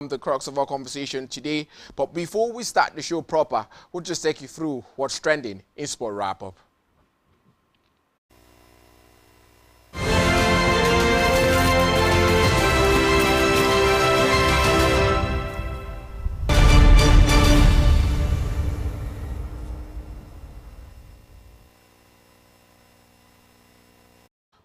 The crux of our conversation today. But before we start the show proper, we'll just take you through what's trending in Sport Wrap-Up.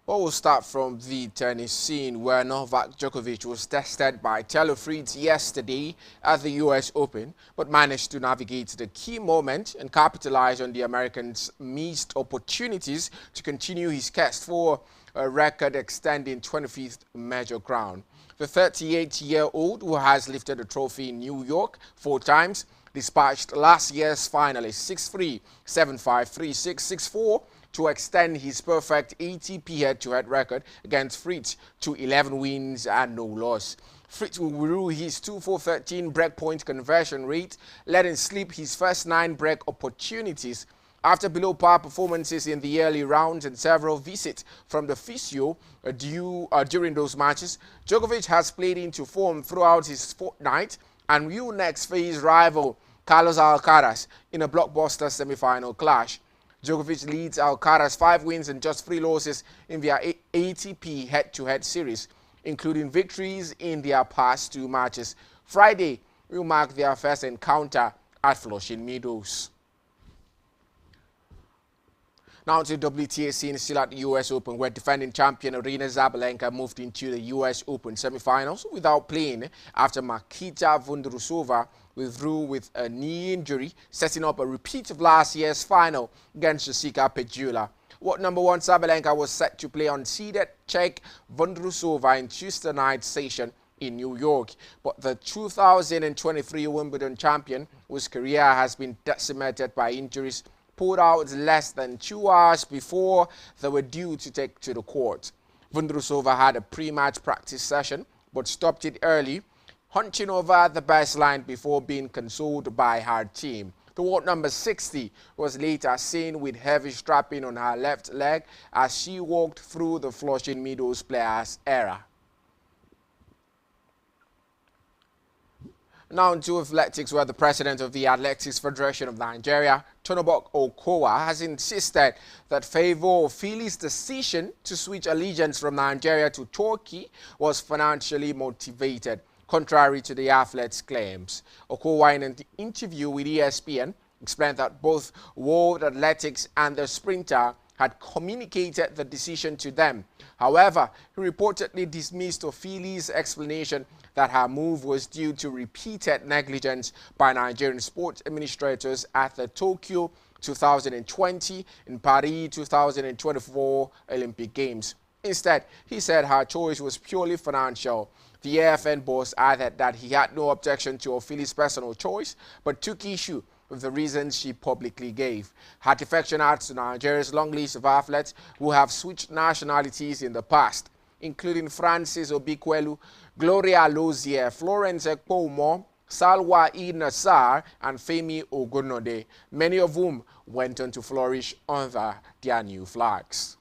Well, we'll start from the tennis scene where Novak Djokovic was tested by Taylor Fritz yesterday at the US Open, but managed to navigate the key moment and capitalize on the American's missed opportunities to continue his quest for a record-extending 25th major crown. The 38-year-old, who has lifted the trophy in New York 4 times, dispatched last year's finalist 6-3, 7-5, 3-6, 6-4, to extend his perfect ATP head-to-head record against Fritz to 11 wins and no loss. Fritz will rue his 2-4-13 breakpoint conversion rate, letting slip his first 9 break opportunities. After below-par performances in the early rounds and several visits from the physio during those matches, Djokovic has played into form throughout his fortnight and will next face rival Carlos Alcaraz in a blockbuster semi-final clash. Djokovic leads Alcaraz 5 wins and just 3 losses in their ATP head-to-head series, including victories in their past 2 matches. Friday will mark their first encounter at Flushing Meadows. Now to WTA scene, still at the US Open, where defending champion Aryna Sabalenka moved into the US Open semifinals without playing after Marketa Vondrousova withdrew with a knee injury, setting up a repeat of last year's final against Jessica Pegula. World number 1 Sabalenka was set to play unseeded Czech Vondrousova in Tuesday night's session in New York, but the 2023 Wimbledon champion, whose career has been decimated by injuries, pulled out less than 2 hours before they were due to take to the court. Vondrousova had a pre-match practice session but stopped it early, hunching over the baseline before being consoled by her team. The world number 60 was later seen with heavy strapping on her left leg as she walked through the Flushing Meadows Players area. Now into athletics, where the president of the Athletics Federation of Nigeria, Tonobok Okowa, has insisted that Favour Ofili's decision to switch allegiance from Nigeria to Turkey was financially motivated, contrary to the athlete's claims. Okowa, in an interview with ESPN, explained that both World Athletics and the sprinter had communicated the decision to them. However, he reportedly dismissed Ofili's explanation that her move was due to repeated negligence by Nigerian sports administrators at the Tokyo 2020 and Paris 2024 Olympic Games. Instead, he said her choice was purely financial. The AFN boss added that he had no objection to Ofili's personal choice, but took issue with the reasons she publicly gave. Her defection adds to Nigeria's long list of athletes who have switched nationalities in the past, including Francis Obikwelu, Gloria Lozier, Florence Ekpomo, Salwa Nassar, and Femi Ogunode, many of whom went on to flourish under their new flags.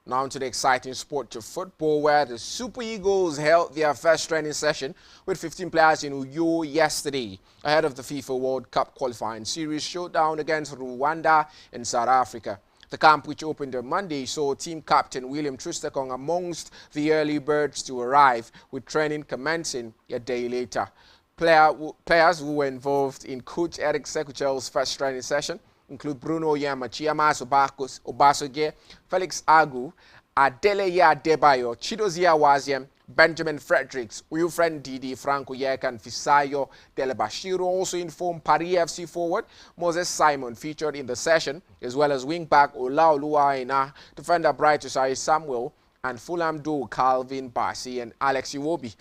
Now to the exciting sport of football, where the Super Eagles held their first training session with 15 players in Uyo yesterday, ahead of the FIFA World Cup qualifying series showdown against Rwanda and South Africa. The camp, which opened on Monday, saw team captain William Troost-Ekong amongst the early birds to arrive, with training commencing a day later. Players who were involved in coach Eric Sekuchel's first training session include Bruno Yama, Chiamas Obasogie, Felix Agu, Adeleye Adebayo, Chidozia Waziem, Benjamin Fredericks, Wilfred Didi, Franco Yeka, and Fisayo Delebashiru. Also informed Paris FC forward Moses Simon featured in the session, as well as wing-back Olaoluwa Aina, defender Bright Osai Samuel, and Fulham duo Calvin Bassey and Alex Iwobi.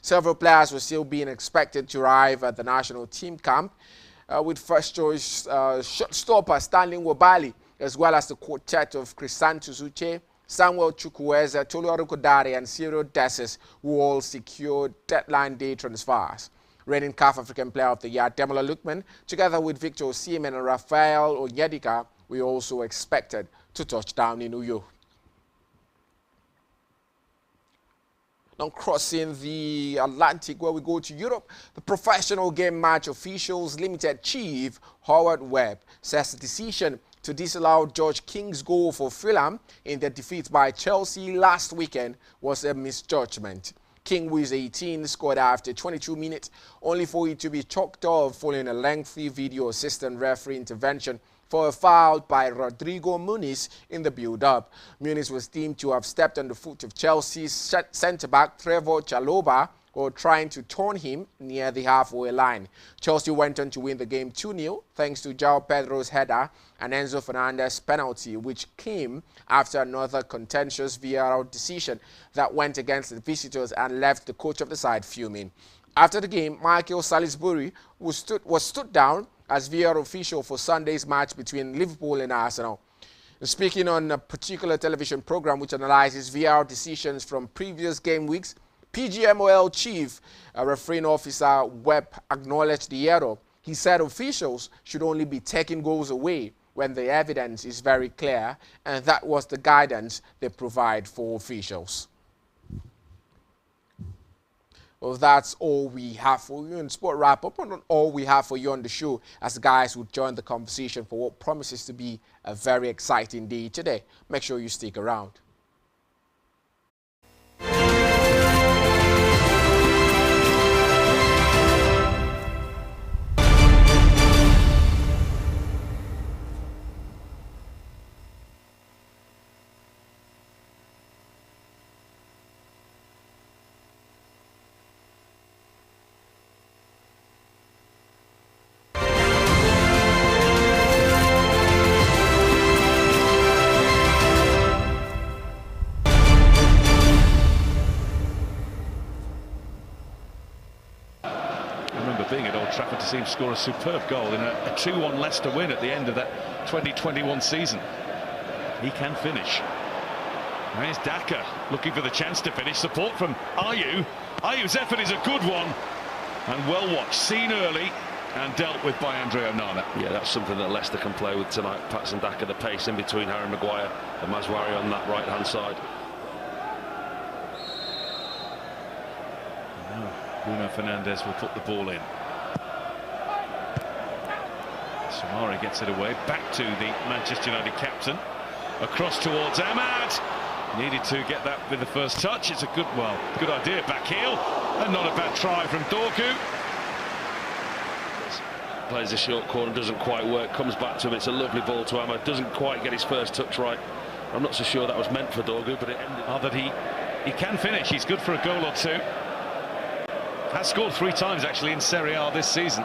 Several players were still being expected to arrive at the national team camp, with first-choice shot-stopper Stanley Wabali, as well as the quartet of Crisanto Uche, Samuel Chukwueze, Tolu Kodare, and Cyril Desses, who all secured deadline day transfers. Reigning CAF African Player of the Year Demola Lookman, together with Victor Osimhen and Rafael Onyedika, were also expected to touch down in Uyo. Now crossing the Atlantic, where we go to Europe, the Professional Game Match Officials Limited chief Howard Webb says the decision to disallow George King's goal for Fulham in their defeat by Chelsea last weekend was a misjudgment. King, who is 18, scored after 22 minutes, only for it to be chalked off following a lengthy video assistant referee intervention for a foul by Rodrigo Muniz in the build-up. Muniz was deemed to have stepped on the foot of Chelsea's centre-back Trevoh Chalobah, or trying to turn him near the halfway line. Chelsea went on to win the game 2-0 thanks to João Pedro's header and Enzo Fernandez's penalty, which came after another contentious VAR decision that went against the visitors and left the coach of the side fuming. After the game, Michael Salisbury was stood down as VAR official for Sunday's match between Liverpool and Arsenal. Speaking on a particular television program which analyzes VAR decisions from previous game weeks, PGMOL chief refereeing officer Webb acknowledged the error. He said officials should only be taking goals away when the evidence is very clear, and that was the guidance they provide for officials. Well, that's all we have for you in Sport Wrap-Up, and not all we have for you on the show, as the guys will join the conversation for what promises to be a very exciting day today. Make sure you stick around. Being at Old Trafford to see him score a superb goal in a 2-1 Leicester win at the end of that 2021 season. He can finish. There's Daka looking for the chance to finish. Support from Ayew. Ayew's effort is a good one and well watched, seen early and dealt with by Andre Onana. Yeah, that's something that Leicester can play with tonight. Patson Daka, the pace in between Harry Maguire and Maswari on that right hand side. Bruno Fernandes will put the ball in. Samari gets it away, back to the Manchester United captain, across towards Ahmad. Needed to get that with the first touch. It's a good idea, back heel, and not a bad try from Dorgu. Plays a short corner, doesn't quite work, comes back to him, it's a lovely ball to Ahmad, doesn't quite get his first touch right. I'm not so sure that was meant for Dorgu, but it ended. That he can finish, he's good for a goal or two. Has scored 3 times actually in Serie A this season.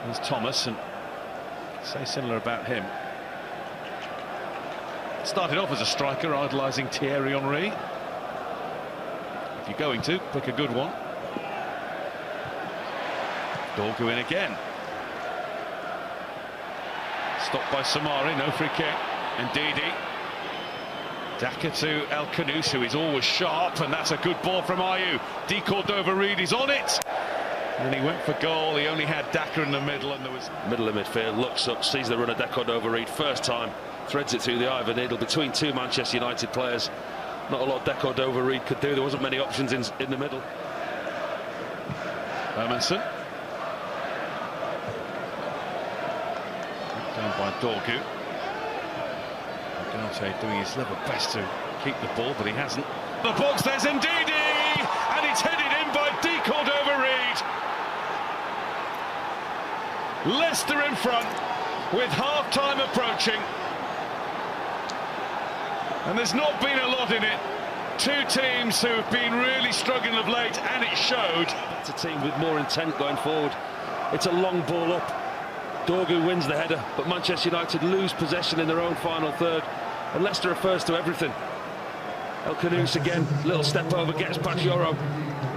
There's Thomas, and say similar about him. Started off as a striker, idolising Thierry Henry. If you're going to, pick a good one. Dorgu in again. Stopped by Samari, no free kick. And Didi. Daka to El Khanous, who is always sharp, and that's a good ball from Ayew. De Cordova-Reid is on it. And he went for goal. He only had Daka in the middle, and there was... Middle of midfield, looks up, sees the run of De Cordova-Reid first time, threads it through the eye of a needle between 2 Manchester United players. Not a lot De Cordova-Reid could do. There wasn't many options in the middle. Hermansen. Down by Dorgu. Gante doing his level best to keep the ball, but he hasn't. The box, there's Ndidi, and it's headed in by De Cordova-Reid. Leicester in front with half-time approaching, and there's not been a lot in it. 2 teams who have been really struggling of late, and it showed. It's a team with more intent going forward. It's a long ball up. Dorgu wins the header, but Manchester United lose possession in their own final third, and Leicester are first to everything. El Khanous again, little step over, gets past Yoro,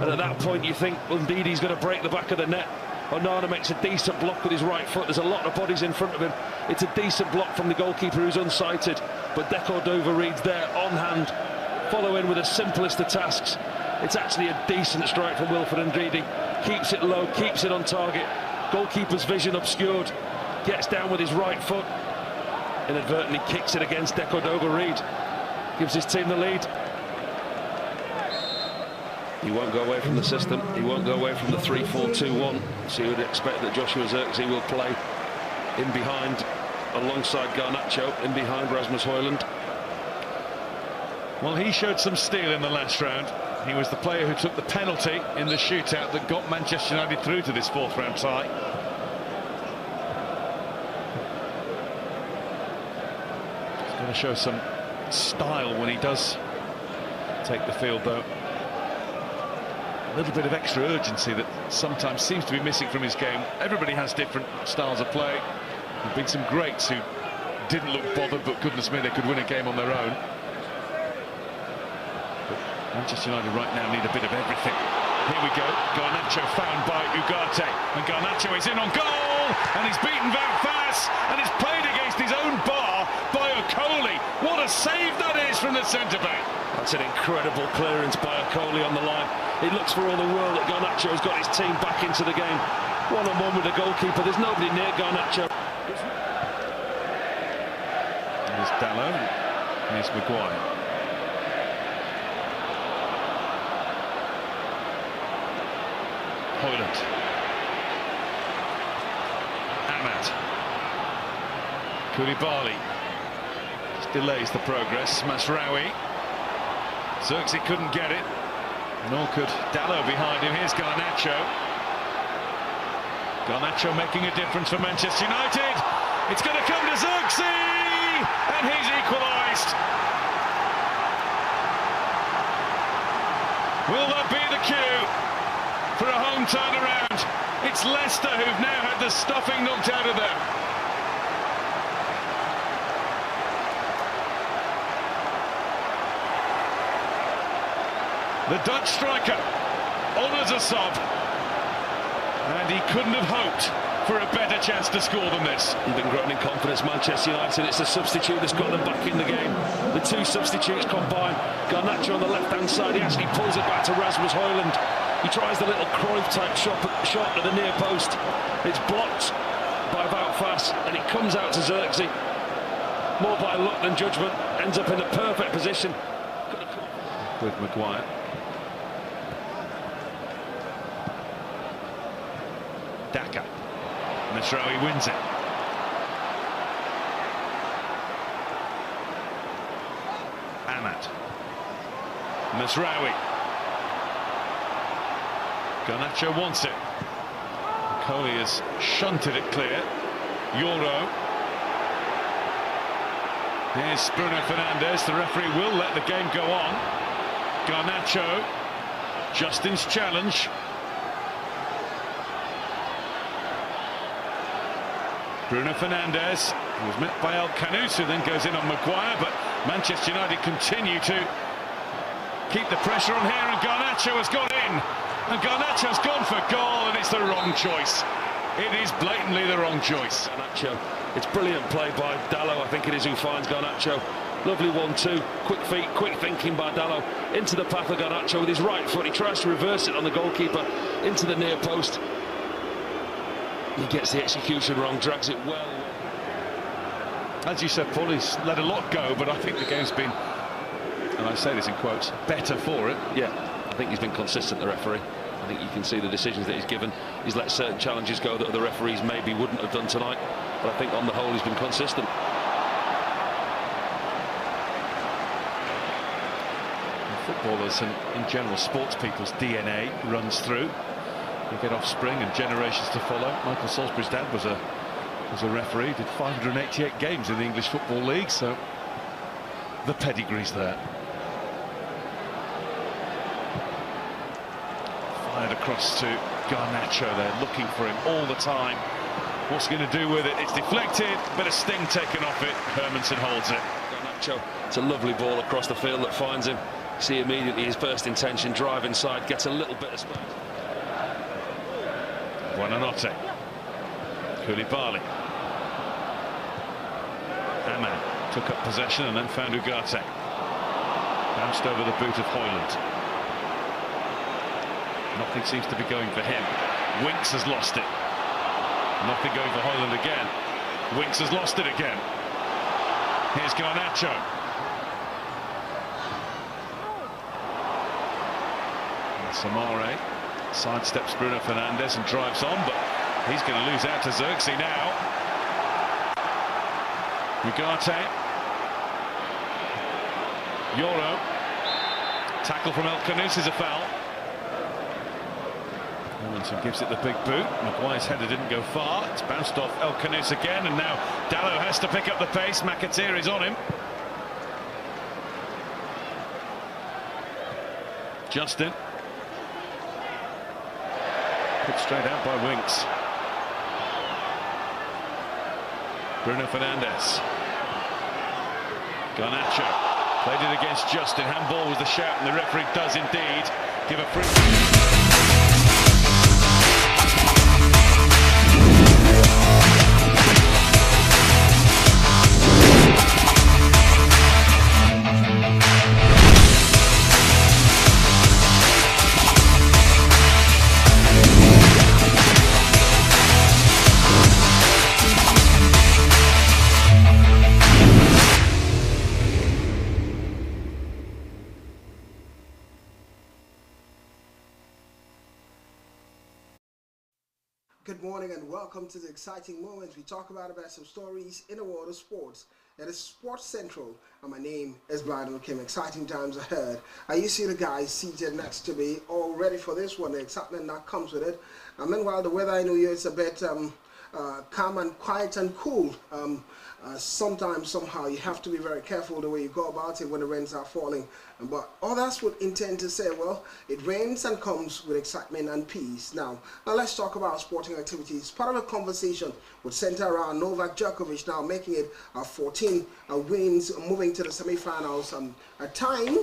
and at that point you think, well, indeed he's going to break the back of the net. Onana makes a decent block with his right foot. There's a lot of bodies in front of him. It's a decent block from the goalkeeper who's unsighted, but De Cordova-Reid's there on hand, following with the simplest of tasks. It's actually a decent strike from Wilfred Ndidi. Keeps it low, keeps it on target. Goalkeeper's vision obscured, gets down with his right foot, inadvertently kicks it against De Cordova-Reid, gives his team the lead. He won't go away from the system. He won't go away from the 3-4-2-1. So you would expect that Joshua Zirkzee will play in behind, alongside Garnacho, in behind Rasmus Højlund. Well, he showed some steel in the last round. He was the player who took the penalty in the shootout that got Manchester United through to this fourth round tie. He's going to show some style when he does take the field, though. A little bit of extra urgency that sometimes seems to be missing from his game. Everybody has different styles of play. There have been some greats who didn't look bothered, but goodness me, they could win a game on their own. But Manchester United right now need a bit of everything. Here we go. Garnacho found by Ugarte, and Garnacho is in on goal, and he's beaten Van Vaas, and he's played against his own bar by Okoli. What a save that is from the centre-back. That's an incredible clearance by Okoli on the line. It looks for all the world that Garnacho's got his team back into the game. One-on-one with the goalkeeper. There's nobody near Garnacho. Here's Dalot. Here's Maguire. Højlund. Ahmad. Koulibaly. Just delays the progress. Masraoui. Zirkzee couldn't get it. Nor could Dalot behind him. Here's Garnacho. Garnacho making a difference for Manchester United. It's going to come to Zirkzee, and he's equalised. Will that be the cue for a home turnaround? It's Leicester who've now had the stuffing knocked out of them. The Dutch striker honours a sub, and he couldn't have hoped for a better chance to score than this. He's been growing in confidence, Manchester United. It's the substitute that's got them back in the game. The two substitutes combine. Garnacho on the left-hand side, he actually pulls it back to Rasmus Højlund. He tries the little Cruyff-type shot at the near post. It's blocked by Wout Faes, and it comes out to Zirkzee. More by luck than judgment. Ends up in the perfect position. With Maguire. Daka. Masraoui wins it. Ahmad. Masraoui. Garnacho wants it. Okoli has shunted it clear. Euro. Here's Bruno Fernandes. The referee will let the game go on. Garnacho. Justin's challenge. Bruno Fernandes, who was met by El Kanous, who then goes in on Maguire, but Manchester United continue to keep the pressure on here, and Garnacho has got in, and Garnacho's gone for goal, and it's the wrong choice. It is blatantly the wrong choice. Garnacho, it's brilliant play by Dalot, I think it is, who finds Garnacho. Lovely 1-2, quick feet, quick thinking by Dalot, into the path of Garnacho with his right foot. He tries to reverse it on the goalkeeper, into the near post. He gets the execution wrong, drags it well. As you said, Paul, he's let a lot go, but I think the game's been, and I say this in quotes, better for it. Yeah, I think he's been consistent, the referee. I think you can see the decisions that he's given. He's let certain challenges go that other referees maybe wouldn't have done tonight, but I think on the whole he's been consistent. Footballers and in general sports people's DNA runs through. You get offspring and generations to follow. Michael Salisbury's dad was a referee, did 588 games in the English Football League, so the pedigree's there. Fired across to Garnacho there, looking for him all the time. What's he going to do with it? It's deflected, but a sting taken off it. Hermansen holds it. Garnacho, it's a lovely ball across the field that finds him. See immediately his first intention, drive inside, gets a little bit of space. Buonanotte. Koulibaly. Ahmad took up possession and then found Ugarte. Bounced over the boot of Højlund. Nothing seems to be going for him. Winks has lost it. Nothing going for Højlund again. Winks has lost it again. Here's Garnacho. Samare sidesteps Bruno Fernandes and drives on, but he's going to lose out to Xerxes now. Ugarte. Yoro. Tackle from El Khanous is a foul. Robinson gives it the big boot. Maguire's header didn't go far. It's bounced off El Khanous again, and now Dalot has to pick up the pace. McAteer is on him. Justin. Put straight out by Winks. Bruno Fernandes. Garnacho. Played it against Justin. Handball was the shout, and the referee does indeed give a free. Good morning and welcome to the exciting moments. We talk about some stories in the world of sports. It is Sports Central, and my name is Blyden Kim. Exciting times ahead. You see the guys seated next to me, all ready for this one. The excitement that comes with it. Meanwhile, the weather I know you is a bit calm and quiet and cool. Sometimes, somehow, you have to be very careful the way you go about it when the rains are falling. But all that's would intend to say, well, it rains and comes with excitement and peace. Now let's talk about sporting activities. Part of a conversation would center around Novak Djokovic now making it 14 wins, moving to the semi-finals. A time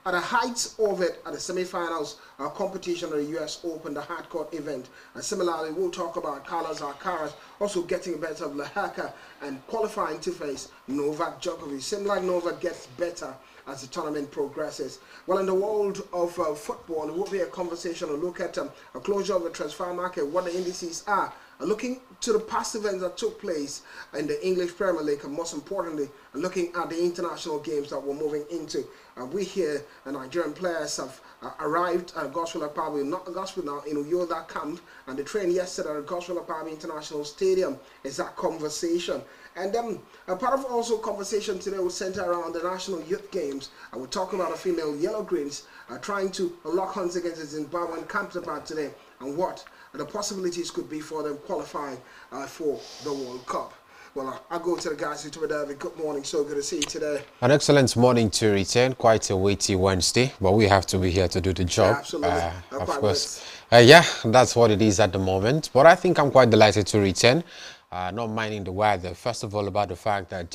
at the heights of it at the semi-finals competition of the US Open, the hardcourt event. And similarly, we'll talk about Carlos Alcaraz also getting better of Lehaka and qualifying to face Novak Djokovic. Seems like Novak gets better as the tournament progresses. Well, in the world of football, it will be a conversation, a look at a closure of the transfer market, what the indices are, looking to the past events that took place in the English Premier League, and most importantly, looking at the international games that we're moving into. We here, Nigerian players have arrived at Gospel Akpabio, not Gospel now, in Uyo, that camp, and the train yesterday at Gospel Akpabio International Stadium is that conversation. And then a part of also conversation today will center around the National Youth Games. I will talk about the female Yellow Greens trying to lock horns against the Zimbabwean counterpart today, and what the possibilities could be for them qualifying for the World Cup. Well, I'll go to the guys who told David. Good morning, so good to see you today. An excellent morning to return. Quite a weighty Wednesday, but we have to be here to do the job. Yeah, absolutely. Of course. Yeah, that's what it is at the moment. But I think I'm quite delighted to return. Not minding the weather. First of all, about the fact that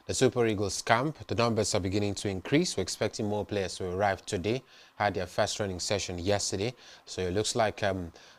the Super Eagles camp, the numbers are beginning to increase. We're expecting more players to arrive today. Had their first training session yesterday, so it looks like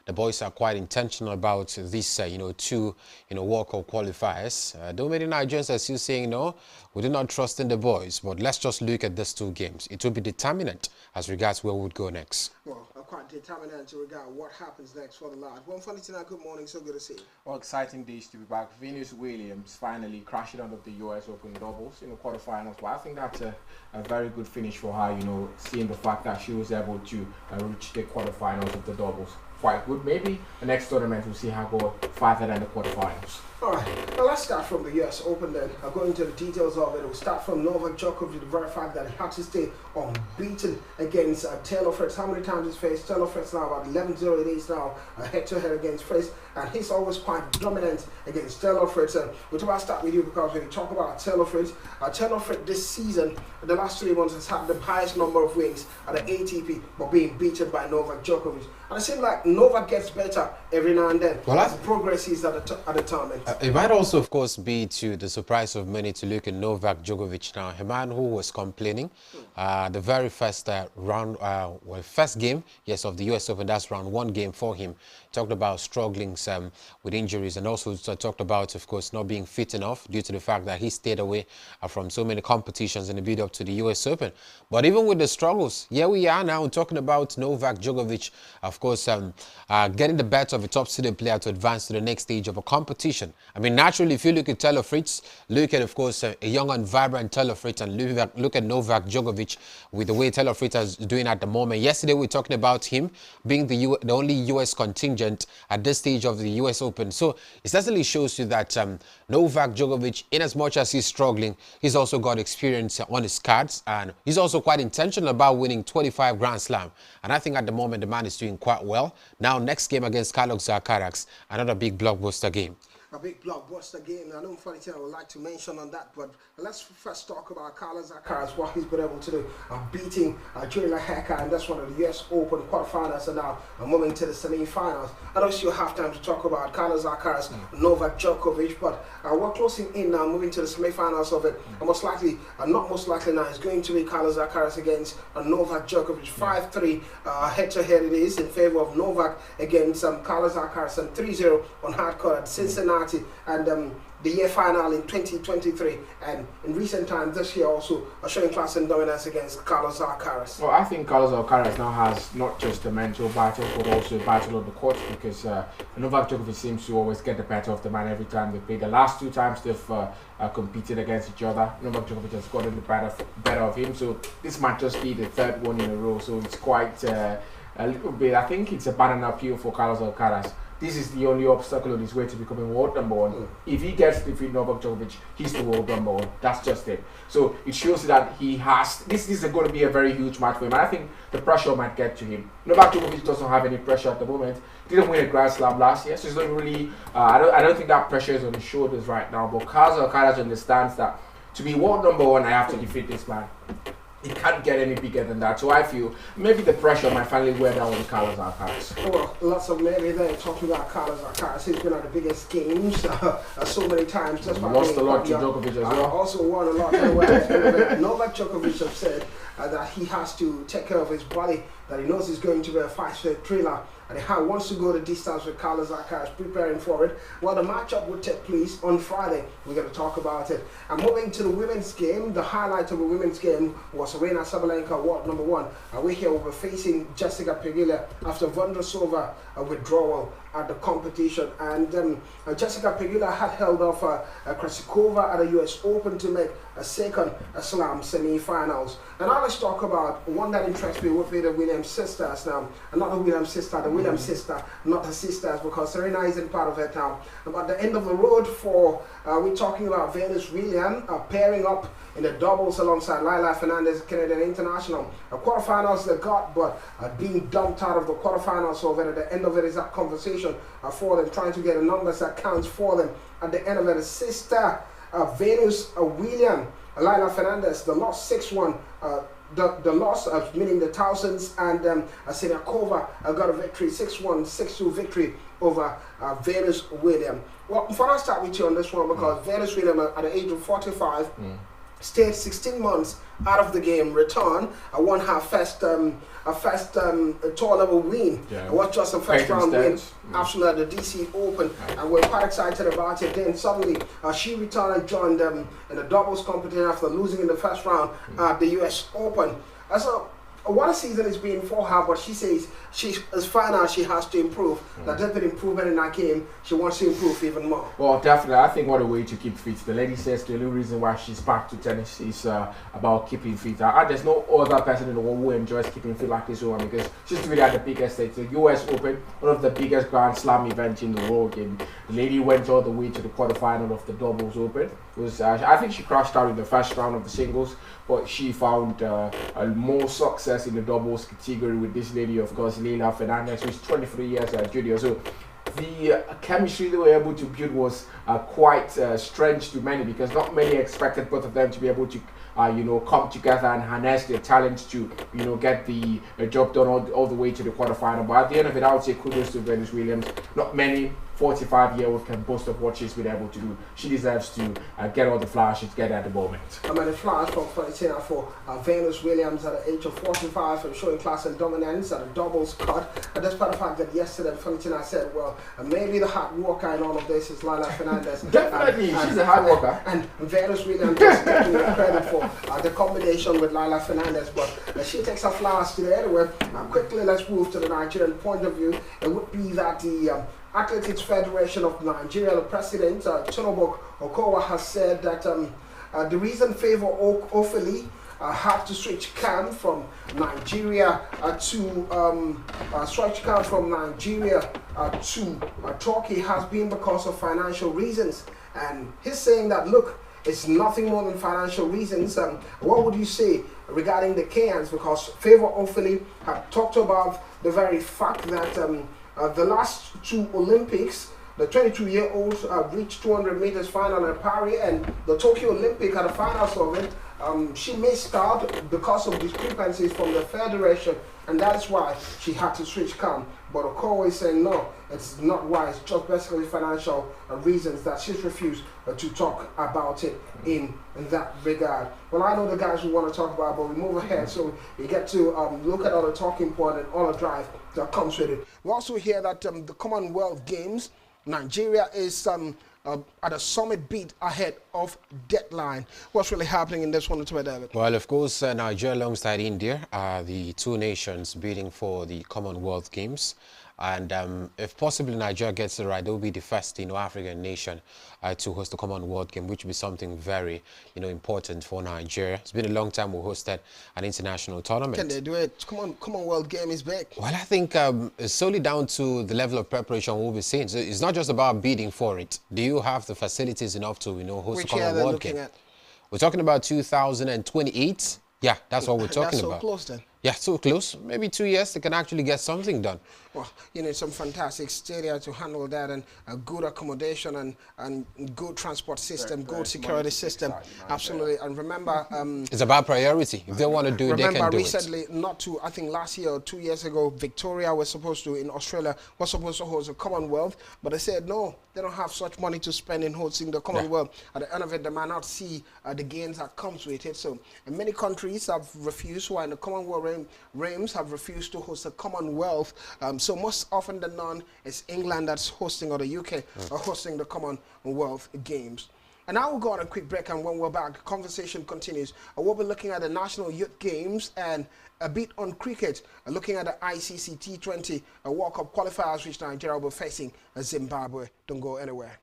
the boys are quite intentional about this, two, World Cup qualifiers. Though many Nigerians are still saying, no, we do not trust in the boys. But let's just look at these two games. It will be determinant as regards where we would go next. Well, quite determinant to regard what happens next for the lad. One funny tonight. Good morning, so good to see you. Well, exciting days to be back. Venus Williams finally crashing out of the US Open doubles in the quarterfinals. Well, I think that's a very good finish for her, seeing the fact that she was able to reach the quarterfinals of the doubles. Quite good. Maybe the next tournament we'll see her go farther than the quarterfinals. Alright, well, let's start from the US Open then. I'll go into the details of it. We'll start from Novak Djokovic, the very fact that he had to stay unbeaten against Taylor Fritz. How many times he's faced Taylor Fritz now? About 11-0 days now, head-to-head against Fritz. And he's always quite dominant against Taylor Fritz. We'll start with you because when you talk about Taylor Fritz this season, the last 3 months has had the highest number of wins at the ATP, but being beaten by Novak Djokovic. And it seems like Novak gets better every now and then as the progress is at the tournament. It might also, of course, be to the surprise of many to look at Novak Djokovic now, a man who was complaining the very first first game, yes, of the US Open. That's round 1 game for him. Talked about struggling with injuries, and also talked about, of course, not being fit enough due to the fact that he stayed away from so many competitions in the build up to the US Open. But even with the struggles, here we are now talking about Novak Djokovic, of course, getting the better of a top-seeded player to advance to the next stage of a competition. I mean, naturally, if you look at Taylor Fritz, look at, of course, a young and vibrant Taylor Fritz, and look at Novak Djokovic with the way Taylor Fritz is doing at the moment. Yesterday, we were talking about him being the only U.S. contingent at this stage of the U.S. Open. So it certainly shows you that Novak Djokovic, in as much as he's struggling, he's also got experience on his cards, and he's also quite intentional about winning 25 Grand Slam. And I think at the moment, the man is doing quite well. Now, next game against Carlos Alcaraz, another big blockbuster game. A big blockbuster game. I know funny thing I would like to mention on that, but let's first talk about Carlos Alcaraz, what he's been able to do, beating Julian Heka, and that's one of the US Open quarterfinals, and now moving to the semi-finals. I don't see you have time to talk about Carlos Alcaraz, Novak Djokovic, but we're closing in now, moving to the semi-finals of it. And most likely, not most likely now, it's going to be Carlos Alcaraz against Novak Djokovic. 5-3 head-to-head it is in favor of Novak against Carlos Alcaraz, and 3-0 on hard court at Cincinnati. And the year final in 2023, and in recent times this year also showing class and dominance against Carlos Alcaraz. Well, I think Carlos Alcaraz now has not just a mental battle but also a battle on the court, because Novak Djokovic seems to always get the better of the man every time they play. The last 2 times they've competed against each other, Novak Djokovic has gotten the better of him, so this might just be the 3rd one in a row, so it's quite a little bit, I think it's a banana appeal for Carlos Alcaraz. This is the only obstacle on his way to becoming world number 1. If he gets to defeat Novak Djokovic, he's the world number 1. That's just it. So it shows that he has. This is going to be a very huge match for him. And I think the pressure might get to him. Novak Djokovic doesn't have any pressure at the moment. Didn't win a Grand Slam last year, so he's not really. I don't think that pressure is on his shoulders right now. But Carlos Alcaraz understands that to be world number 1, I have to defeat this man. It can't get any bigger than that. So I feel maybe the pressure might finally wear down on Carlos Alcaraz. Well, lots of maybe there talking about Carlos Alcaraz. He's been at the biggest games so many times. That's why lost a lot to Djokovic as well. Also won a lot. Novak Djokovic has said that he has to take care of his body, that he knows he's going to be a fast-paced thriller, and he wants to go the distance with Carlos Alcaraz, preparing for it. Well, the matchup will take place on Friday. We're going to talk about it. And moving to the women's game, the highlight of the women's game was Aryna Sabalenka, world number 1. We here will be facing Jessica Pegula after Vondrousova withdrawal at the competition. And Jessica Pegula had held off Krejcikova at the US Open to make a second slam semi-finals. And now let's talk about one that interests me would be the Williams sisters now. Not the Williams sister, the Williams sister, not the sisters, because Serena isn't part of it now. But the end of the road for, we're talking about Venus Williams pairing up in the doubles alongside Leylah Fernandez, Canadian International. Quarterfinals they got, but being dumped out of the quarterfinals, so that at the end of it is that conversation for them, trying to get the numbers that counts for them. At the end of it, sister Venus Williams, Leylah Fernandez, the loss 6-1. The loss of meaning the thousands, and Siniakova got a victory, 6-1, 6-2 victory over Venus Williams. Well, before I start with you on this one, because Venus Williams at the age of 45 stayed 16 months out of the game, returned, won her first tour level win. It was just a first round win, absolutely, at the DC Open, and we're quite excited about it. Then suddenly she returned and joined them in the doubles competition after losing in the first round at the US Open. So what a season it's been for her, but she says she's as far now she has to improve. That there's been improvement in that game. She wants to improve even more. Well, definitely. I think what a way to keep fit. The lady says the only reason why she's back to tennis is about keeping fit. There's no other person in the world who enjoys keeping fit like this woman, because she's really at the biggest stage. The US Open, one of the biggest Grand Slam events in the world. And the lady went all the way to the quarterfinal of the doubles Open. It was, I think she crashed out in the first round of the singles, but she found more success in the doubles category with this lady, of course, Leylah Fernandez, who's 23 years junior. So the chemistry they were able to build was quite strange to many, because not many expected both of them to be able to come together and harness their talents to get the job done all the way to the quarterfinal. But at the end of it, I would say kudos to Venus Williams. Not many 45-year-old can boast of what she's been able to do. She deserves to get all the flowers she's getting at the moment. I'm at the flowers from Felitina for Venus Williams at the age of 45 and showing class and dominance at a doubles cut. And despite the fact that yesterday Felitina said, well, maybe the hard worker in all of this is Lila Fernandez. Definitely, she's a hard worker. And Venus Williams is taking credit for the combination with Lila Fernandez. But she takes her flowers today. Anyway, quickly let's move to the Nigerian point of view. It would be that the Athletics Federation of Nigeria, the president, Tonobo Okowa, has said that the reason Favour Ofili had to switch camp from Nigeria to Turkey has been because of financial reasons. And he's saying that, look, it's nothing more than financial reasons. What would you say regarding the Kenyans? Because Favour Ofili had talked about the very fact that the last two Olympics, the 22-year-old reached 200 meters final at Paris, and the Tokyo Olympic at the finals of it, she missed out because of discrepancies from the federation, and that's why she had to switch camp. But Okowa is saying no, it's not why, it's just basically financial reasons that she's refused to talk about it in that regard. Well, I know the guys we want to talk about, but we move ahead so we get to look at all the talking point and all the drive that comes with it. We also hear that the Commonwealth Games, Nigeria is at a summit beat ahead of deadline. What's really happening in this one, David? Well, of course, Nigeria alongside India are the two nations bidding for the Commonwealth Games. And if possibly Nigeria gets it right, they will be the first African nation to host the Commonwealth Game, which will be something very important for Nigeria. It's been a long time we hosted an international tournament. Can they do it? Commonwealth Game is big. Well, I think it's solely down to the level of preparation we'll be seeing. So it's not just about bidding for it. Do you have the facilities enough to host the Commonwealth Game? At? We're talking about 2028. Yeah, that's what we're talking about. That's so close then. Yeah, so close. Maybe 2 years, they can actually get something done. Well, you need some fantastic stadia to handle that, and a good accommodation and good transport system, good security system. Absolutely. And remember, it's about priority. If they want to do it, they can do it. Remember recently, I think last year or 2 years ago, Victoria was supposed to, in Australia, was supposed to host a Commonwealth, but they said no, they don't have such money to spend in hosting the Commonwealth. Yeah. At the end of it, they might not see the gains that comes with it. So, and many countries have refused, who are in the Commonwealth realms, have refused to host a Commonwealth. So most often than not, it's England that's hosting, or the UK are hosting the Commonwealth Games. And now we'll go on a quick break, and when we're back, the conversation continues. We'll be looking at the National Youth Games and a bit on cricket, looking at the ICC T20 World Cup qualifiers, which Nigeria will be facing Zimbabwe. Don't go anywhere.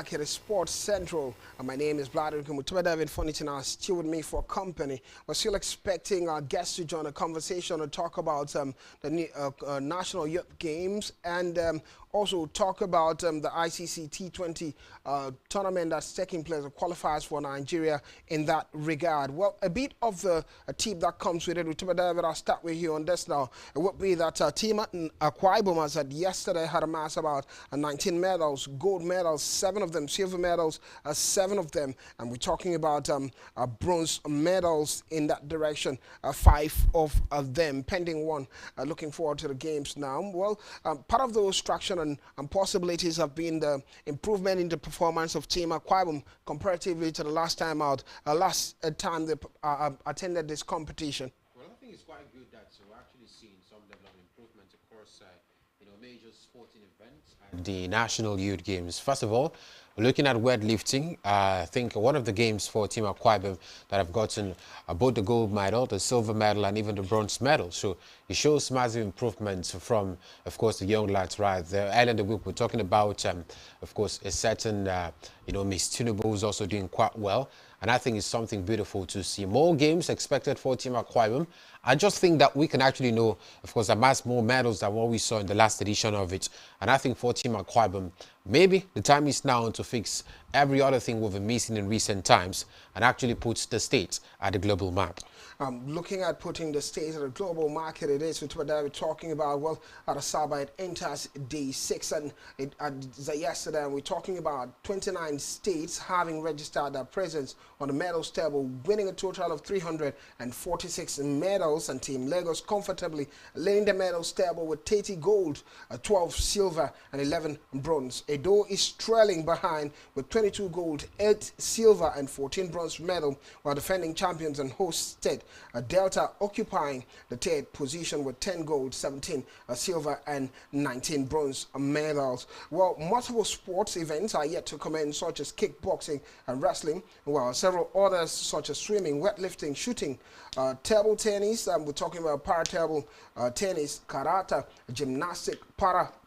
Here is Sports Central, and my name is Vladimir Mutuba Fonitina, still with me for company. We're still expecting our guests to join a conversation and talk about the National Youth Games, and also talk about the ICC T20 tournament that's taking place, the qualifiers for Nigeria in that regard. Well, a bit of the team that comes with it. I'll start with you on this now. It would be that team Akwa Ibom as that yesterday had amassed about 19 medals, gold medals, 7 of them, silver medals, 7 of them, and we're talking about bronze medals in that direction, 5 of them, pending one. Looking forward to the games now. Well, part of those traction and possibilities have been the improvement in the performance of Team Akwa Ibom comparatively to the last time out, time they attended this competition. Well, I think it's quite good that we're actually seeing some level of improvement across major sporting events and the National Youth Games. First of all, Looking at weightlifting, I think one of the games for Team Akwa Ibom that have gotten both the gold medal, the silver medal, and even the bronze medal. So it shows massive improvements from, of course, the young lads right there. Earlier in the week, we're talking about, of course, a certain, Miss Tinubu who's also doing quite well. And I think it's something beautiful to see. More games expected for Team Akwa Ibom. I just think that we can actually know, of course, amass more medals than what we saw in the last edition of it. And I think for Team Akwa Ibom, maybe the time is now to fix every other thing we've been missing in recent times and actually put the state at the global map. Looking at putting the state at a global market, it is what we're talking about. Well, at Asaba, it enters day 6, and yesterday we're talking about 29 states having registered their presence on the medals table, winning a total of 346 medals, and Team Lagos comfortably laying the medals table with 30 gold, 12 silver, and 11 bronze. Edo is trailing behind with 22 gold, 8 silver, and 14 bronze medal, while defending champions and host state Delta occupying the 3rd position with 10 gold, 17 silver, and 19 bronze medals. Well, multiple sports events are yet to commence, such as kickboxing and wrestling, while several others such as swimming, weightlifting, shooting, table tennis, we're talking about para-table tennis, karate, gymnastic,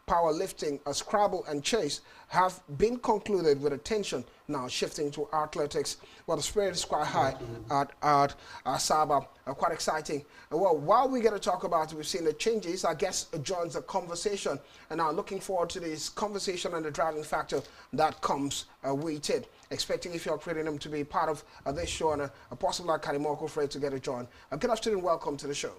powerlifting, Scrabble, and chess have been concluded, with attention now shifting to athletics. Well, the spirit is quite high at Asaba, quite exciting. Well, while we're going to talk about it, we've seen the changes. Our guest joins the conversation, and now looking forward to this conversation and the driving factor that comes with it. Expecting if you're creating them to be part of this show, and a possible Akarimoko Fred to get a join. Good afternoon, welcome to the show.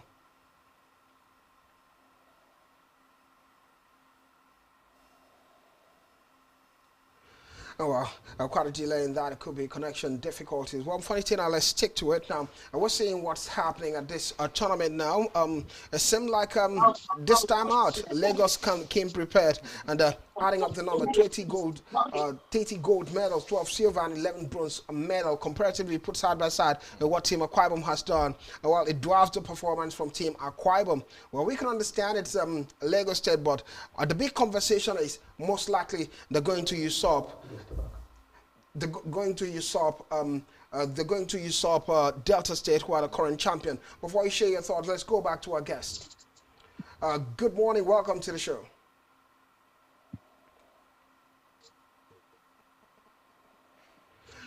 Oh, well, quite a delay in that. It could be connection difficulties. Well, funny thing, now let's stick to it. Now, we're seeing what's happening at this tournament now. It seemed like this time out, Lagos came prepared, and adding up the number, 30 gold medals, 12 silver, and 11 bronze medal, comparatively put side by side with what Team Akwa Ibom has done. Well, it dwarfs the performance from Team Akwa Ibom. Well, we can understand it's Lagos State, but the big conversation is most likely they're going to usurp. They're going to usurp Delta State, who are the current champion. Before you share your thoughts, let's go back to our guest. Good morning, welcome to the show.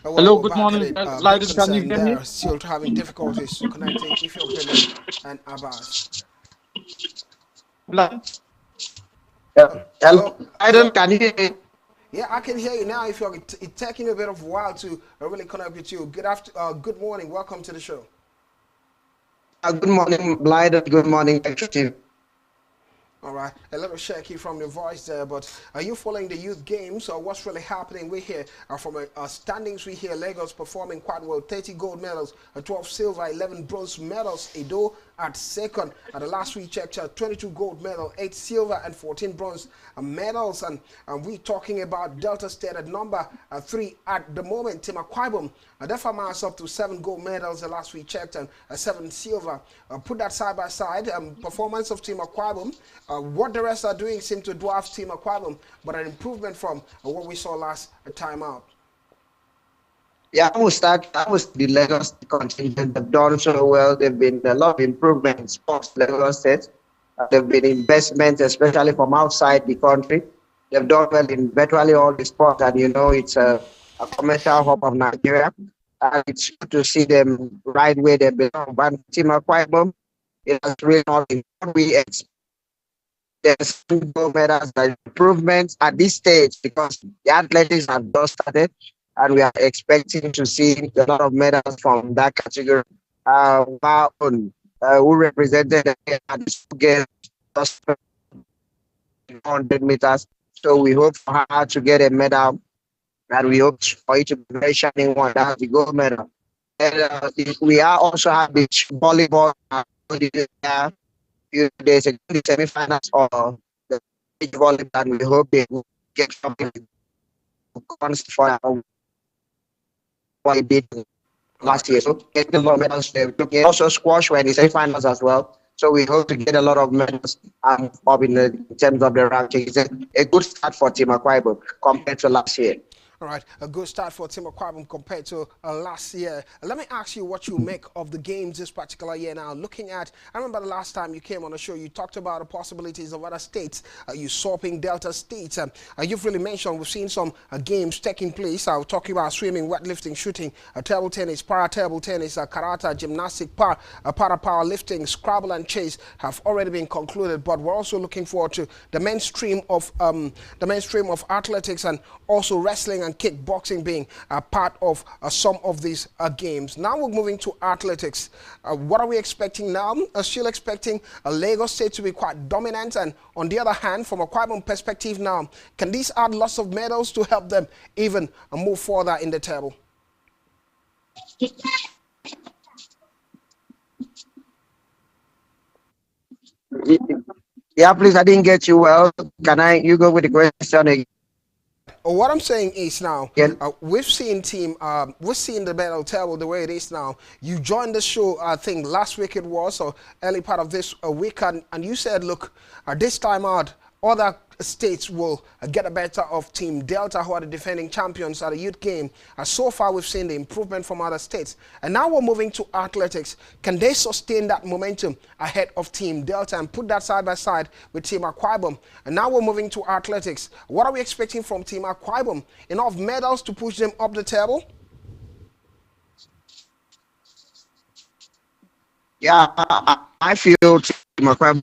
Hello, good morning, ladies. Can you hear me? Still having difficulties connecting Ethiopia and Abbas. Hello. Hello. Idol, can you hear me? Yeah, I can hear you now. If you're it's taking a bit of a while to really connect with you. Good morning. Welcome to the show. Good morning, Blythe. Good morning, team. All right, a little shaky from your voice there, but are you following the youth games, or what's really happening? We hear from standings, we hear Lagos performing quite well, 30 gold medals, 12 silver, 11 bronze medals. Edo at second. At the last we checked, 22 gold medal, 8 silver, and 14 bronze medals. And we're talking about Delta State at number 3 at the moment. Team Akwa Ibom, they found up to 7 gold medals the last we checked, and 7 silver. Put that side by side, performance of Team Akwa Ibom. What the rest are doing seem to dwarf Team Akwa Ibom, but an improvement from what we saw last time out. Yeah, I was the Lagos contingent. They've done so well. They've been a lot of improvement in sports, Lagos State. There've been investments, especially from outside the country. They've done well in virtually all the sports, and it's a commercial hub of Nigeria. And it's good to see them right where they belong. But Team Akwa Ibom, it has really not been what we expect. There's gold medals and improvements at this stage because the athletics have just started, and we are expecting to see a lot of medals from that category. Who represented at this game, 100 meters. So we hope for her to get a medal, and we hope for it to be very shining one. That's the gold medal. And we are also having volleyball. There's a good semi-finals or the volleyball, and we hope they will get something for what he did last year. So get the medals. Also squash were in the semi-finals as well. So we hope to get a lot of medals up in terms of the ranking. It's a good start for Team Akwa Ibom compared to last year. All right, a good start for Team Aquabum compared to last year. Let me ask you what you make of the games this particular year now. Looking at, I remember the last time you came on the show, you talked about the possibilities of other states, usurping Delta states. You've really mentioned we've seen some games taking place. Talking about swimming, weightlifting, shooting, table tennis, para-table tennis, karate, gymnastics, para-power lifting, Scrabble and chess have already been concluded. But we're also looking forward to the mainstream of athletics and also wrestling and kickboxing being a part of some of these games. Now we're moving to athletics. What are we expecting now? Still expecting Lagos State to be quite dominant, and on the other hand, from a Akwa perspective now, can these add lots of medals to help them even move further in the table? Yeah, please, I didn't get you well. You go with the question again? What I'm saying is now, yeah. we've seen the medal table the way it is now. You joined the show, I think last week it was, or early part of this week, and you said, look, this time out, other states will get a better of Team Delta, who are the defending champions at the youth game. So far, we've seen the improvement from other states. And now we're moving to athletics. Can they sustain that momentum ahead of Team Delta and put that side by side with Team Akwa Ibom? And now we're moving to athletics. What are we expecting from Team Akwa Ibom? Enough medals to push them up the table? Yeah, I feel Team Akwa Ibom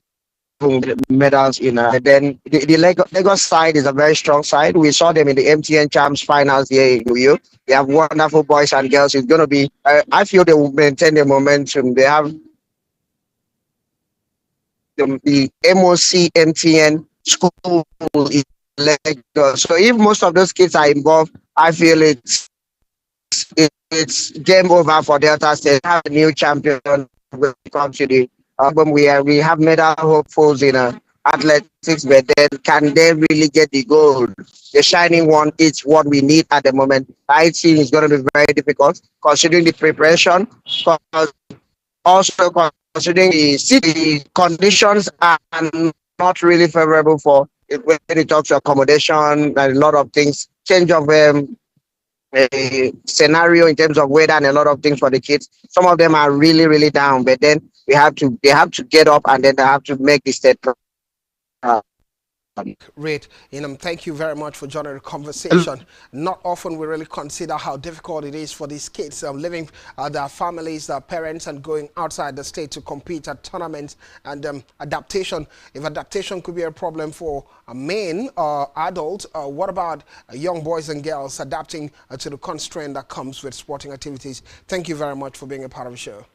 medals in then the Lagos side is a very strong side. We saw them in the MTN Champs finals here in New York. They have wonderful boys and girls. It's going to be, I feel they will maintain the momentum. They have the MOC MTN school in Lagos. So if most of those kids are involved, I feel it's game over for Delta State. They have a new champion when it comes to the album. We have medal hopefuls in athletics, but then can they really get the gold? The shining one is what we need at the moment. I think it's going to be very difficult considering the preparation, also considering the conditions are not really favorable for when it comes to accommodation and a lot of things, change of a scenario in terms of weather and a lot of things for the kids. Some of them are really, really down, but then they have to get up and then they have to make the state. Great. Thank you very much for joining the conversation. Not often we really consider how difficult it is for these kids living their families, their parents, and going outside the state to compete at tournaments and adaptation. If adaptation could be a problem for a main adult, what about young boys and girls adapting to the constraint that comes with sporting activities? Thank you very much for being a part of the show.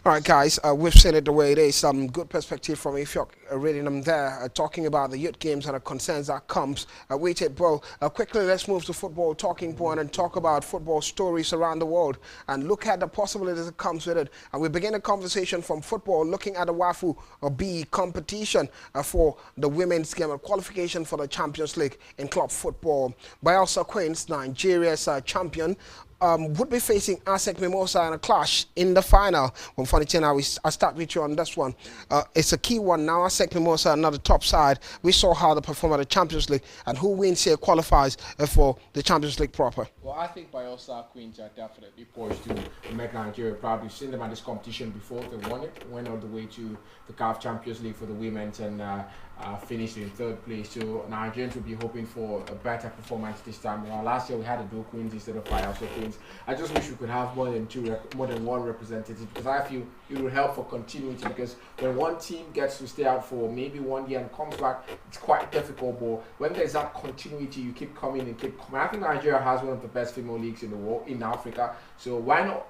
All right, guys, we've said it the way it is. Some good perspective from Ifyok reading them there, talking about the youth games and the concerns that comes with it. Well, quickly, let's move to football talking point and talk about football stories around the world and look at the possibilities that comes with it. And we begin a conversation from football, looking at the WAFU B competition for the women's game of qualification for the Champions League in club football. Bayelsa Queens, Nigeria's champion, would be facing ASEC Mimosa in a clash in the final. Well, funny thing, I start with you on this one. It's a key one now. ASEC Mimosa, another top side. We saw how they perform at the Champions League, and who wins here qualifies for the Champions League proper. Well, I think Bayelsa Queens are definitely poised to make Nigeria proud. We've seen them at this competition before. They went all the way to the CAF Champions League for the women's and finished in third place. So Nigerians will be hoping for a better performance this time. Last year we had Edo Queens instead of Bayelsa Queens. I just wish we could have more than one representative, because I feel it will help for continuity, because when one team gets to stay out for maybe 1 year and comes back, it's quite difficult. But when there's that continuity, you keep coming and keep coming. I think Nigeria has one of the best female leagues in the world, in Africa. So why not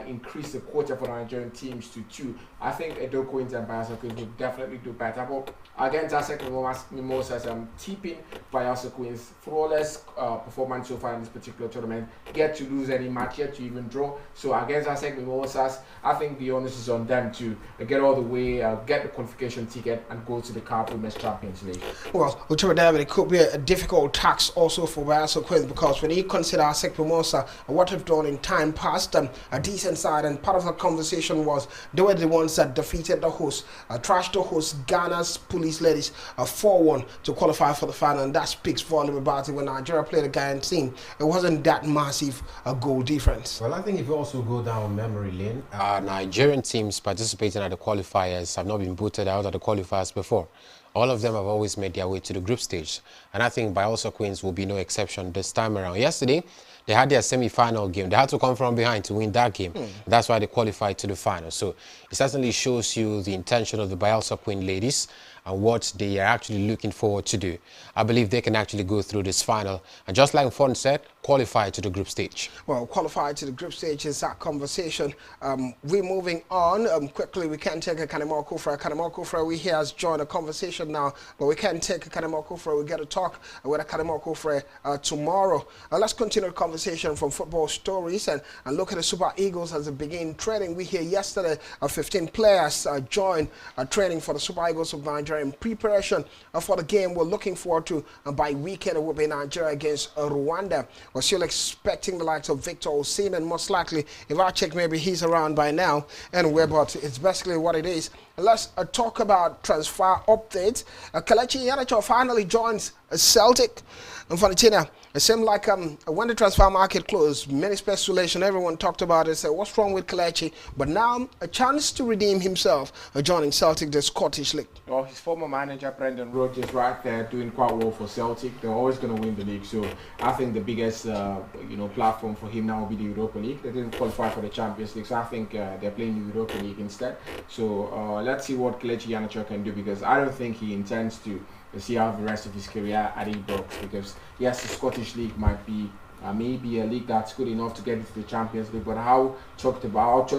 increase the quota for Nigerian teams to 2? I think Edo Queens and Bayelsa Queens will definitely do better. But against ASEC Mimosas, I'm tipping Bayelsa Queens flawless performance so far in this particular tournament. Yet to lose any match, yet to even draw. So against ASEC Mimosas, I think the onus is on them to get all the way, get the qualification ticket and go to the CAF Women's Champions League. Well, whichever David, it could be a difficult task also for Bayelsa Queens, because when you consider ASEC Mimosa, what they've done in time past, a decent side, and part of the conversation was they were the ones that defeated the host, trashed the host Ghana Ghana's police ladies 4-1 to qualify for the final, and that speaks volume about it. When Nigeria played a Ghanaian team, it wasn't that massive a goal difference. Well, I think if you also go down memory lane, Nigerian teams participating at the qualifiers have not been booted out of the qualifiers before. All of them have always made their way to the group stage. And I think Bayelsa Queens will be no exception this time around. Yesterday, they had their semi-final game. They had to come from behind to win that game. That's why they qualified to the final. So it certainly shows you the intention of the Bayelsa Queen ladies and what they are actually looking forward to do. I believe they can actually go through this final and, just like Fon said, qualify to the group stage. Well, qualify to the group stage is that conversation. We're moving on. Quickly, we can take a Kanemo Kufra. Kanemo Kufra, we here has joined a conversation now, but we can't take a Kanemo Kufra. We got to talk with a Kanemo Kufra tomorrow. Let's continue the conversation from football stories and look at the Super Eagles as they begin training. We hear yesterday 15 players joined training for the Super Eagles of Nigeria in preparation for the game we're looking forward to by weekend. It will be Nigeria against Rwanda. We're still expecting the likes of Victor Osimhen, most likely. If I check, maybe he's around by now. Anyway, but it's basically what it is. Let's talk about transfer updates. Kelechi Iheanacho finally joins Celtic. And for the China, it seemed like when the transfer market closed, many speculation, everyone talked about it, said, what's wrong with Kelechi? But now, a chance to redeem himself, joining Celtic, the Scottish League. Well, his former manager, Brendan Rodgers, right there, doing quite well for Celtic. They're always going to win the league. So I think the biggest, platform for him now will be the Europa League. They didn't qualify for the Champions League, so I think they're playing the Europa League instead. So let's see what Kelechi Iheanacho can do, because I don't think he intends to see out the rest of his career at Ibrox, because yes, the Scottish League might be maybe a league that's good enough to get into the Champions League, but how talked about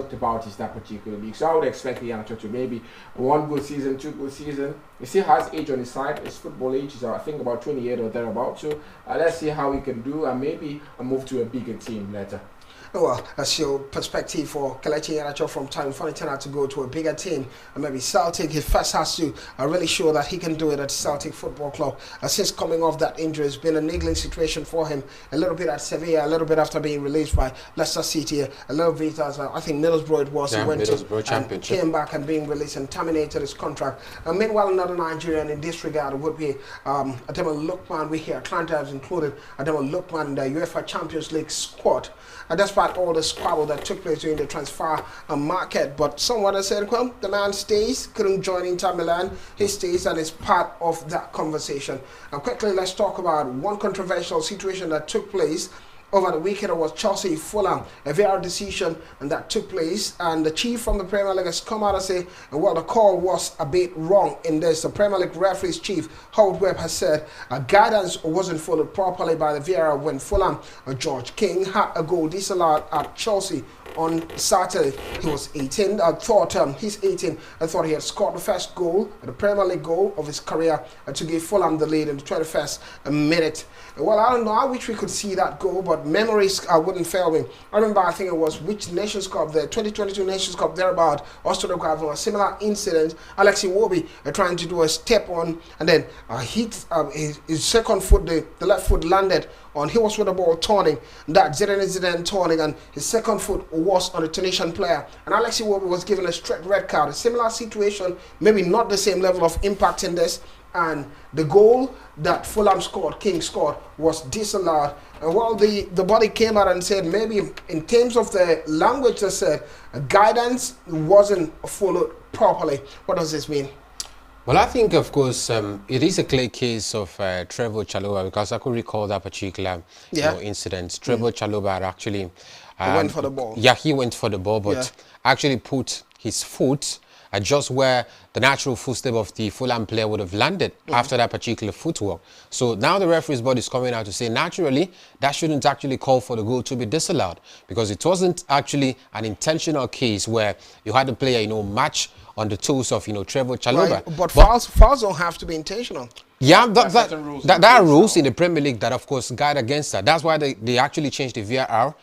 is that particular league. So I would expect Iheanacho to maybe 1 good season, 2 good season. He still has age on his side. His football age is I think about 28 or thereabout. So let's see how he can do, and maybe move to a bigger team later. Well, that's your perspective for Kelechi Iheanacho from time Fontaine to go to a bigger team, and maybe Celtic. He first has to really show that he can do it at Celtic Football Club. Since coming off that injury, it's been a niggling situation for him. A little bit at Sevilla, a little bit after being released by Leicester City, a little bit as I think Middlesbrough it was. Yeah, he went Middlesbrough to and came back and being released and terminated his contract. Meanwhile, another Nigerian in this regard would be Ademola Lookman. We hear Atlanta has included Ademola Lookman in the UEFA Champions League squad. Despite all the squabble that took place during the transfer market, but someone has said, well, the man stays, couldn't join Inter Milan, he stays and is part of that conversation. And quickly, let's talk about one controversial situation that took place over the weekend. It was Chelsea Fulham, a VAR decision and that took place, and the chief from the Premier League has come out and say, well, the call was a bit wrong in this. The Premier League referee's chief, Howard Webb, has said guidance wasn't followed properly by the VAR when Fulham, George King, had a goal disallowed at Chelsea on Saturday. He was 18. He's 18. I thought he had scored the first goal, the Premier League goal of his career, to give Fulham the lead in the 21st minute. Well, I don't know. I wish we could see that goal, but memories wouldn't fail me. I remember, I think it was which Nations Cup, the 2022 Nations Cup, thereabout, Australia got a similar incident. Alexi Iwobi trying to do a step on, and then hit his second foot, the left foot landed on. He was with the ball turning, that Zidane turning, and his second foot was on the Tunisian player. And Alexi Iwobi was given a straight red card. A similar situation, maybe not the same level of impact in this. And the goal that Fulham scored, King scored, was disallowed. And well, the body came out and said maybe in terms of the language they said, guidance wasn't followed properly. What does this mean? Well, I think, of course, it is a clear case of Trevoh Chalobah, because I could recall that particular incident. Trevoh Chalobah had actually went for the ball. Yeah, he went for the ball, but actually put his foot just where the natural footstep of the Fulham player would have landed after that particular footwork. So now the referee's body is coming out to say, naturally, that shouldn't actually call for the goal to be disallowed, because it wasn't actually an intentional case where you had the player, match on the toes of, Trevoh Chalobah. Right. But fouls don't have to be intentional. Yeah, there are rules in the Premier League that, of course, guide against that. That's why they actually changed the VAR,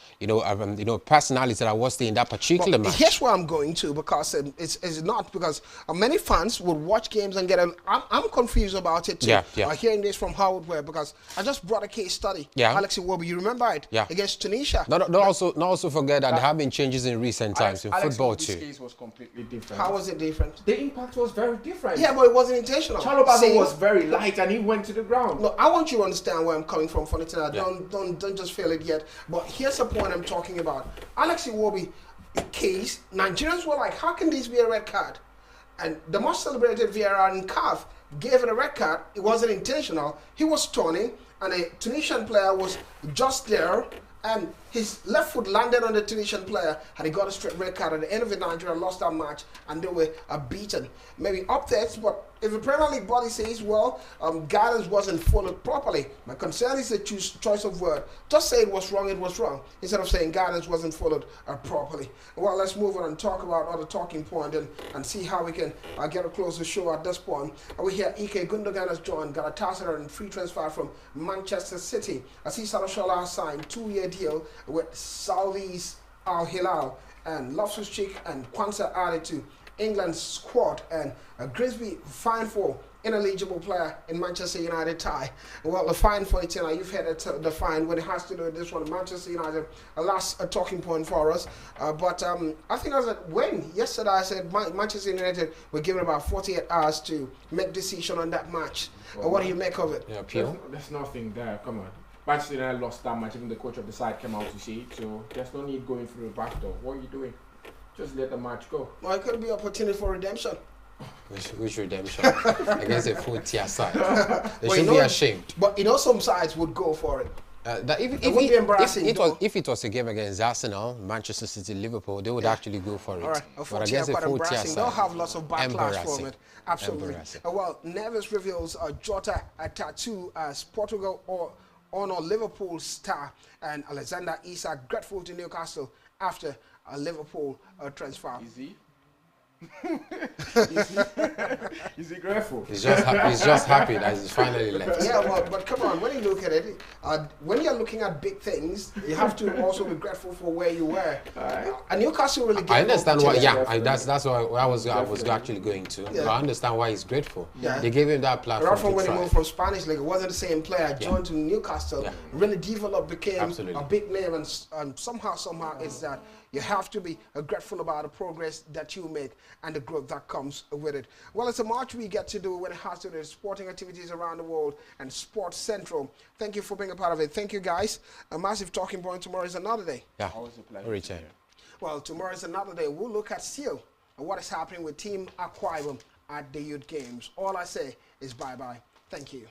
personalities that I was there in that particular match. Here's where I'm going to, because it's not, because many we fans would watch games and get I'm confused about it too. Yeah. Hearing this from Howard Webb, because I just brought a case study. Yeah. Alex Iwobi, you remember it? Yeah. Against Tunisia. Not also forget that there have been changes in recent times in football This too. case was completely different. How was it different? The impact was very different. Yeah, but it wasn't intentional. Chalobah was very light and he went to the ground. No, I want you to understand where I'm coming from, Fonitina. Don't just feel it yet. But here's the point I'm talking about. Alex Iwobi case, Nigerians were like, how can this be a red card? And the most celebrated VAR in CAF gave it a red card. It wasn't intentional. He was turning, and a Tunisian player was just there, and his left foot landed on the Tunisian player, and he got a straight red card. At the end of it, Nigeria lost that match, and they were beaten. Maybe updates, but if the Premier League body says, well, guidance wasn't followed properly, my concern is the choice of word. Just say it was wrong, instead of saying guidance wasn't followed properly. Well, let's move on and talk about other talking point and see how we can get a closer show at this point. We hear Ike Gundogan has joined Galatasaray and free transfer from Manchester City. Aziz Alashola has signed 2-year deal with Saudi's Al Hilal, and Loftus-Cheek and Kwanzaa added to England's squad, and Grimsby fined for ineligible player in Manchester United tie. Well, the fine for it, you've heard it, the fine when it has to do with this one. Manchester United, a last talking point for us. But I think I was at when yesterday I said Manchester United were given about 48 hours to make decision on that match. What do you make of it? Yeah, there's nothing there. Come on. Manchester United lost that match. Even the coach of the side came out to see it. So there's no need going through the back door. What are you doing? Just let the match go. Well, it could be opportunity for redemption. Which redemption? Against a full tier side. They should be ashamed. But some sides would go for it. It would be embarrassing. If it was a game against Arsenal, Manchester City, Liverpool, they would actually go for it. All right, But against a full tier side, they'll have lots of backlash from it. Absolutely. Well, Neves reveals Jota a tattoo as Portugal or honor Liverpool star, and Alexander Isak grateful to Newcastle after a Liverpool transfer. Is he? Is he grateful? He's just happy that he's finally left. Yeah, well, but come on, when you look at it, when you're looking at big things, you have to also be grateful for where you were. And Newcastle really gave I understand why. Yeah, Definitely. that's why I was actually going to. Yeah. But I understand why he's grateful. Yeah. They gave him that platform Right from to when he try. moved from Spanish League, it wasn't the same player. Joined to Newcastle, really developed, became Absolutely. a big name, and somehow it's that you have to be grateful about the progress that you make and the growth that comes with it. Well, it's a much we get to do when it has to do with sporting activities around the world and Sports Central. Thank you for being a part of it. Thank you, guys. A massive talking point. Tomorrow is another day. Yeah, Always a pleasure. return. Well, tomorrow is another day. We'll look at still what is happening with Team Akwa Ibom at the Youth Games. All I say is bye-bye. Thank you.